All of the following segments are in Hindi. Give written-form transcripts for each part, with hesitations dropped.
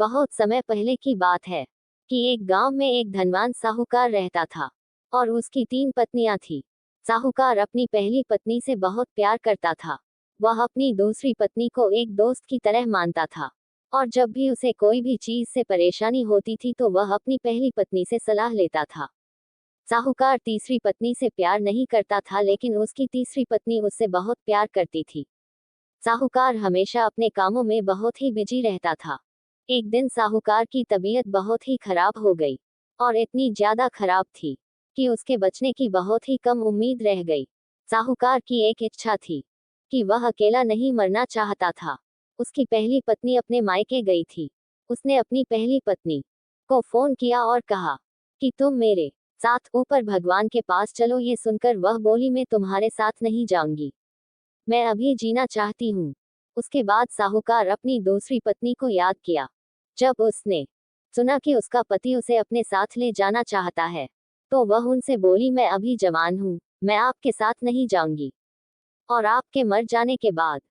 बहुत समय पहले की बात है कि एक गांव में एक धनवान साहूकार रहता था और उसकी 3 पत्नियां थी। साहूकार अपनी पहली पत्नी से बहुत प्यार करता था। वह अपनी दूसरी पत्नी को एक दोस्त की तरह मानता था और जब भी उसे कोई भी चीज से परेशानी होती थी तो वह अपनी पहली पत्नी से सलाह लेता था। साहूकार तीसरी पत्नी से प्यार नहीं करता था, लेकिन उसकी तीसरी पत्नी उससे बहुत प्यार करती थी। साहूकार हमेशा अपने कामों में बहुत ही बिजी रहता था। एक दिन साहूकार की तबीयत बहुत ही खराब हो गई और इतनी ज्यादा खराब थी कि उसके बचने की बहुत ही कम उम्मीद रह गई। साहूकार की एक इच्छा थी कि वह अकेला नहीं मरना चाहता था। उसकी पहली पत्नी अपने मायके गई थी। उसने अपनी पहली पत्नी को फोन किया और कहा कि तुम मेरे साथ ऊपर भगवान के पास चलो। ये सुनकर वह बोली, मैं तुम्हारे साथ नहीं जाऊंगी, मैं अभी जीना चाहती हूँ। उसके बाद साहूकार अपनी दूसरी पत्नी को याद किया। जब उसने सुना कि उसका पति उसे अपने साथ ले जाना चाहता है तो वह उनसे बोली, मैं अभी जवान हूँ, मैं आपके साथ नहीं जाऊंगी और आपके मर जाने के बाद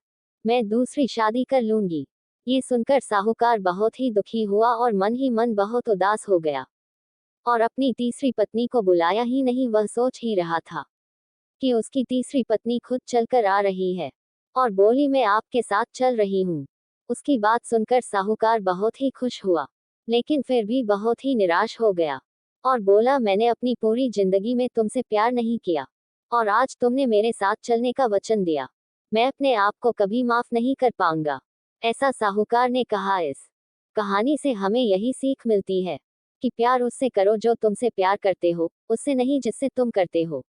मैं दूसरी शादी कर लूंगी। ये सुनकर साहूकार बहुत ही दुखी हुआ और मन ही मन बहुत उदास हो गया और अपनी तीसरी पत्नी को बुलाया ही नहीं। वह सोच ही रहा था कि उसकी तीसरी पत्नी खुद चलकर आ रही है और बोली, मैं आपके साथ चल रही हूँ। उसकी बात सुनकर साहूकार बहुत ही खुश हुआ, लेकिन फिर भी बहुत ही निराश हो गया और बोला, मैंने अपनी पूरी जिंदगी में तुमसे प्यार नहीं किया और आज तुमने मेरे साथ चलने का वचन दिया, मैं अपने आप को कभी माफ नहीं कर पाऊंगा। ऐसा साहूकार ने कहा। इस कहानी से हमें यही सीख मिलती है कि प्यार उससे करो जो तुमसे प्यार करते हो, उससे नहीं जिससे तुम करते हो।